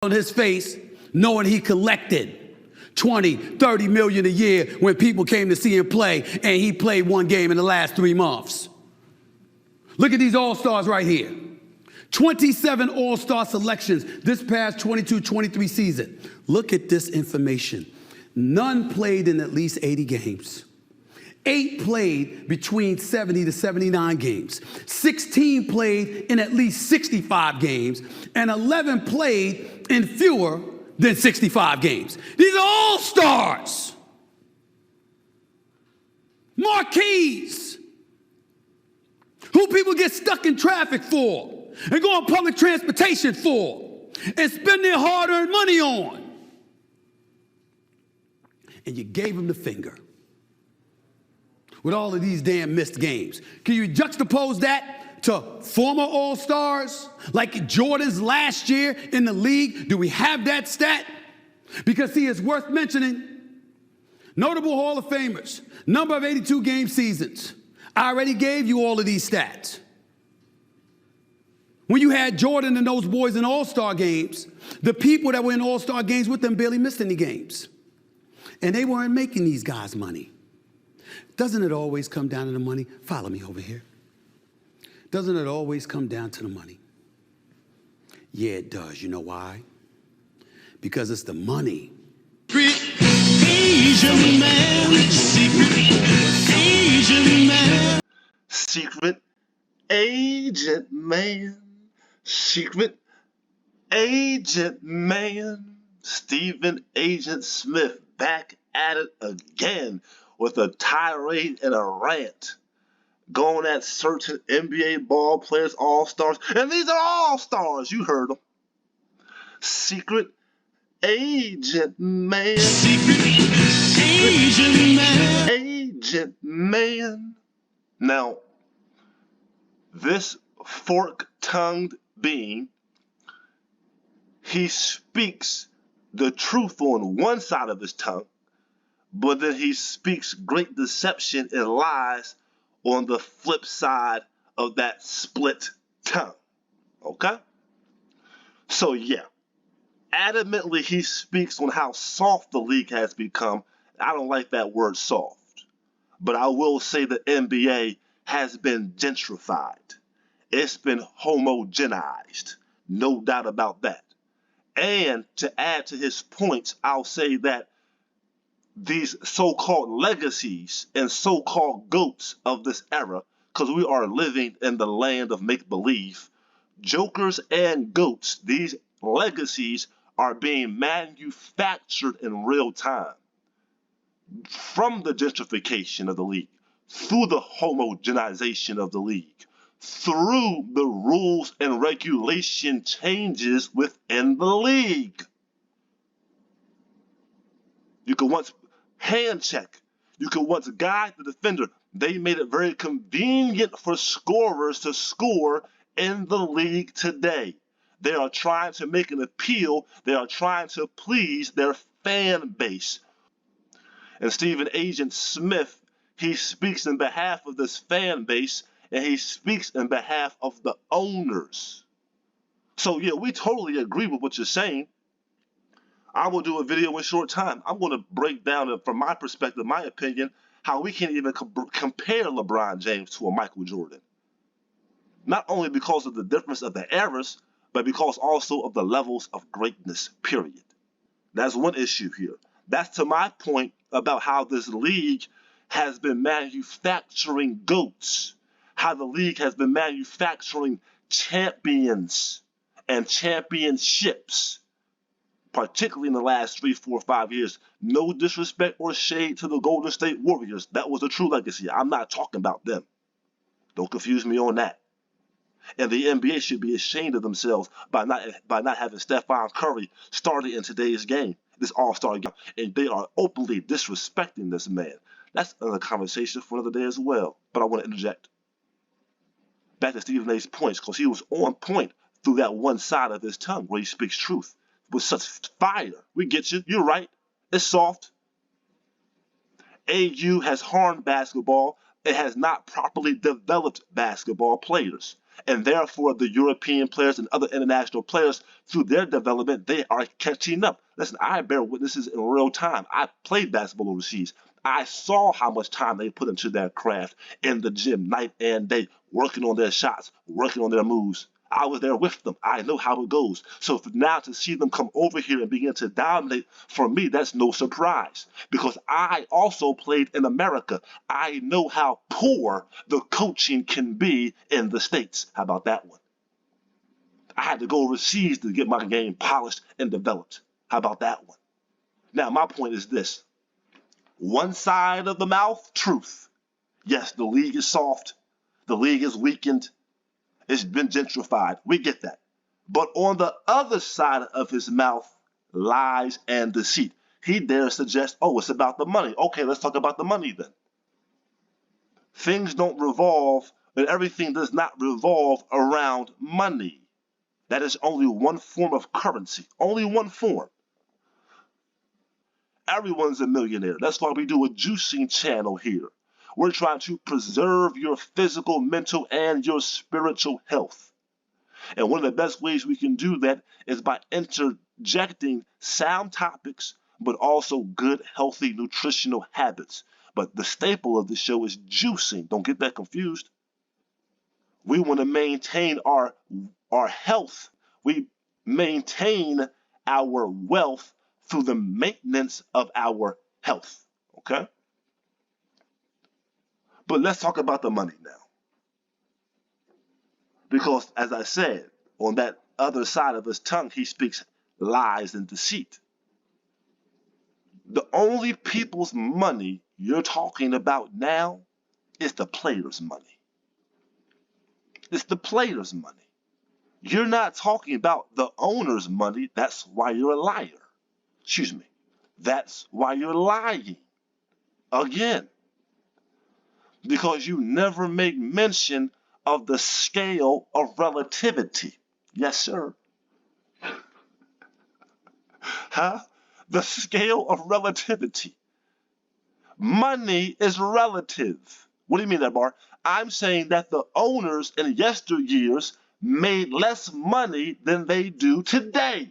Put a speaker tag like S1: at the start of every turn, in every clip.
S1: on his face knowing he collected 20, 30 million a year when people came to see him play, and he played one game in the last 3 months. Look at these all-stars right here. 27 all-star selections this past 22-23 season. Look at this information. None played in at least 80 games. 8 played between 70 to 79 games. 16 played in at least 65 games, and 11 played in fewer than 65 games. These are all stars. Marquees. Who people get stuck in traffic for and go on public transportation for and spend their hard-earned money on. And you gave them the finger with all of these damn missed games. Can you juxtapose that to former all-stars like Jordan's last year in the league? Do we have that stat? Because, see, it's worth mentioning. Notable Hall of Famers, number of 82 game seasons. I already gave you all of these stats. When you had Jordan and those boys in all-star games, the people that were in all-star games with them barely missed any games. And they weren't making these guys money. Doesn't it always come down to the money? Follow me over here. Doesn't it always come down to the money? Yeah, it does. You know why? Because it's the money.
S2: Asian man, secret Asian man. Secret agent man, secret agent man. Stephen Agent Smith back at it again with a tirade and a rant, going at certain NBA ball players, all-stars, and these are all-stars, you heard them. Secret agent man. Secret agent man. Agent man. Now, this fork-tongued being, he speaks the truth on one side of his tongue, but then he speaks great deception and lies on the flip side of that split tongue. Okay? So yeah, adamantly he speaks on how soft the league has become. I don't like that word soft, but I will say the NBA has been gentrified. It's been homogenized, no doubt about that. And to add to his points, I'll say that these so-called legacies and so-called GOATs of this era, because we are living in the land of make-believe, jokers and GOATs, these legacies are being manufactured in real time from the gentrification of the league, through the homogenization of the league, through the rules and regulation changes within the league. You could once hand check. You could once guide the defender. They made it very convenient for scorers to score in the league today. They are trying to make an appeal. They are trying to please their fan base. And Stephen Agent Smith, he speaks in behalf of this fan base, and he speaks in behalf of the owners. So yeah, we totally agree with what you're saying. I will do a video in short time. I'm going to break down, from my perspective, my opinion, how we can't even compare LeBron James to a Michael Jordan. Not only because of the difference of the eras, but because also of the levels of greatness, period. That's one issue here. That's to my point about how this league has been manufacturing GOATs, how the league has been manufacturing champions and championships, particularly in the last 3, 4, 5 years. No disrespect or shade to the Golden State Warriors. That was a true legacy. I'm not talking about them. Don't confuse me on that. And the NBA should be ashamed of themselves by not having Stephon Curry started in today's game, this all-star game. And they are openly disrespecting this man. That's another conversation for another day as well. But I want to interject. Back to Stephen A's points, because he was on point through that one side of his tongue where he speaks truth with such fire. We get you. You're right. It's soft. AU has harmed basketball. It has not properly developed basketball players. And therefore, the European players and other international players, through their development, they are catching up. Listen, I bear witnesses in real time. I played basketball overseas. I saw how much time they put into their craft in the gym night and day, working on their shots, working on their moves. I was there with them. I know how it goes. So for now to see them come over here and begin to dominate, for me, that's no surprise because I also played in America. I know how poor the coaching can be in the States. How about that one? I had to go overseas to get my game polished and developed. How about that one? Now, my point is this. One side of the mouth, truth. Yes, the league is soft. The league is weakened. It's been gentrified. We get that. But on the other side of his mouth, lies and deceit. He dares suggest, oh, it's about the money. Okay, let's talk about the money then. Things don't revolve, and everything does not revolve around money. That is only one form of currency, only one form. Everyone's a millionaire. That's why we do a juicing channel here. We're trying to preserve your physical, mental, and your spiritual health. And one of the best ways we can do that is by interjecting sound topics, but also good, healthy, nutritional habits. But the staple of the show is juicing. Don't get that confused. We want to maintain our health. We maintain our wealth through the maintenance of our health. Okay? But let's talk about the money now. Because, as I said, on that other side of his tongue, he speaks lies and deceit. The only people's money you're talking about now is the players' money. It's the players' money. You're not talking about the owner's money. That's why you're a liar. Excuse me. That's why you're lying. Again. Because you never make mention of the scale of relativity. Yes, sir. Huh? The scale of relativity. Money is relative. What do you mean that, Bar? I'm saying that the owners in yesteryears made less money than they do today.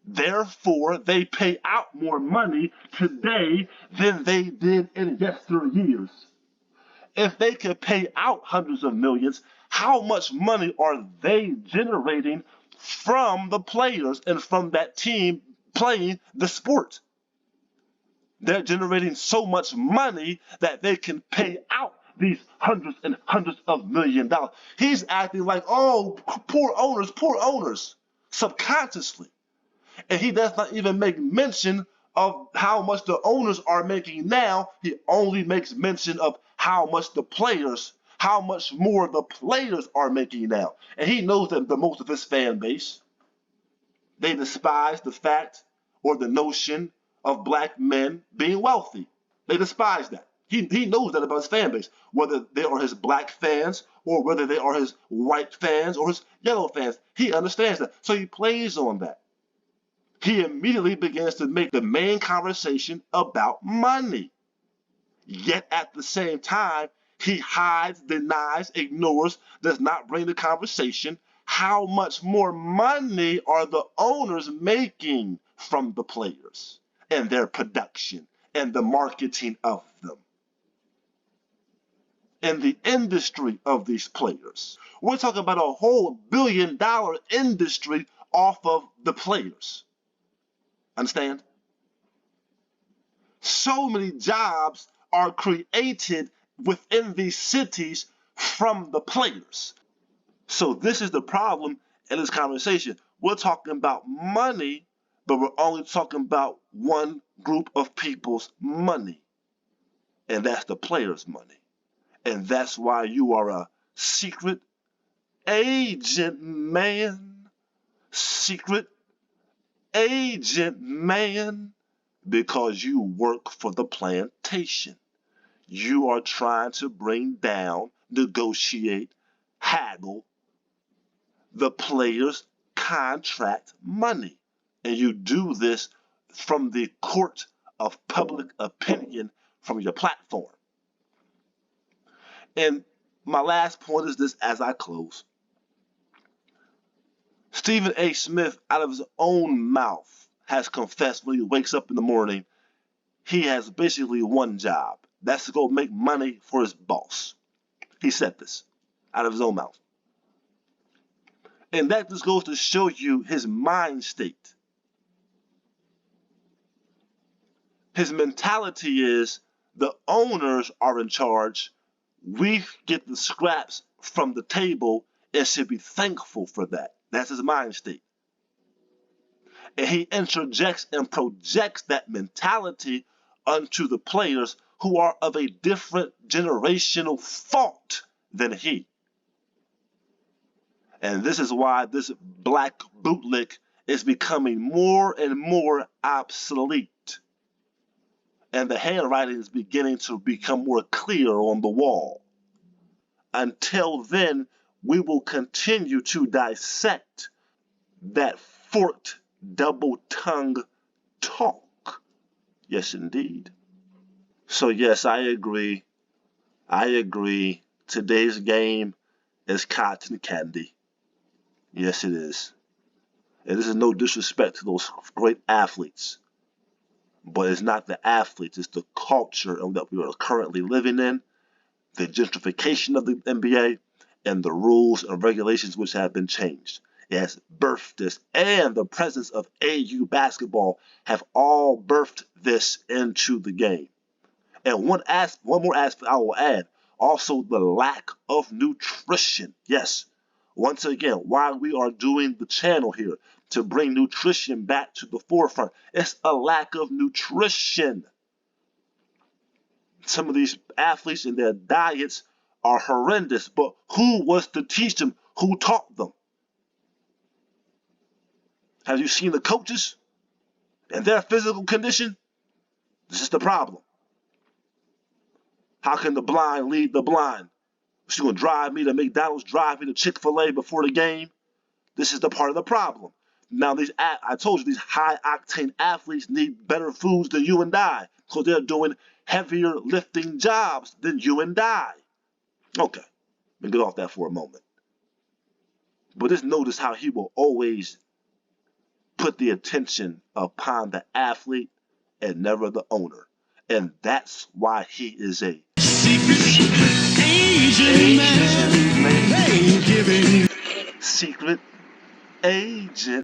S2: Therefore, they pay out more money today than they did in yesteryears. If they could pay out hundreds of millions, how much money are they generating from the players and from that team playing the sport? They're generating so much money that they can pay out these hundreds and hundreds of $millions. He's acting like, oh, poor owners, subconsciously. And he does not even make mention of how much the owners are making now. He only makes mention of how much how much more the players are making now. And he knows that the most of his fan base, they despise the fact or the notion of black men being wealthy. They despise that. He knows that about his fan base, whether they are his black fans or whether they are his white fans or his yellow fans. He understands that. So he plays on that. He immediately begins to make the main conversation about money. Yet at the same time, he hides, denies, ignores, does not bring the conversation. How much more money are the owners making from the players and their production and the marketing of them? And the industry of these players. We're talking about a whole billion-dollar industry off of the players. Understand? So many jobs are created within these cities from the players. So this is the problem in this conversation. We're talking about money, but we're only talking about one group of people's money. And that's the players' money. And that's why you are a secret agent, man. Secret agent, man. Because you work for the plantation. You are trying to bring down, negotiate, haggle the players' contract money. And you do this from the court of public opinion from your platform. And My last point is this as I close. Stephen A. Smith, out of his own mouth, has confessed when he wakes up in the morning, he has basically one job. That's to go make money for his boss. He said this out of his own mouth. And that just goes to show you his mind state. His mentality is the owners are in charge. We get the scraps from the table and should be thankful for that. That's his mind state. And he interjects and projects that mentality onto the players who are of a different generational thought than he. And this is why this black bootlick is becoming more and more obsolete. And the handwriting is beginning to become more clear on the wall. Until then, we will continue to dissect that forked, double-tongued talk. Yes, indeed. So yes, I agree. Today's game is cotton candy. Yes, it is. And this is no disrespect to those great athletes. But it's not the athletes, it's the culture that we are currently living in, the gentrification of the NBA, and the rules and regulations which have been changed. It has birthed this, and the presence of AU basketball have all birthed this into the game. And one more aspect I will add, also the lack of nutrition. Yes, once again, why we are doing the channel here, to bring nutrition back to the forefront. It's a lack of nutrition. Some of these athletes and their diets are horrendous, but who was to teach them? Who taught them? Have you seen the coaches and their physical condition? This is the problem. How can the blind lead the blind? She's going to drive me to McDonald's, drive me to Chick-fil-A before the game? This is the part of the problem. Now, I told you, these high-octane athletes need better foods than you and I, because they're doing heavier lifting jobs than you and I. Okay, let me get off that for a moment. But just notice how he will always put the attention upon the athlete and never the owner. And that's why he is a secret agent man. Secret agent.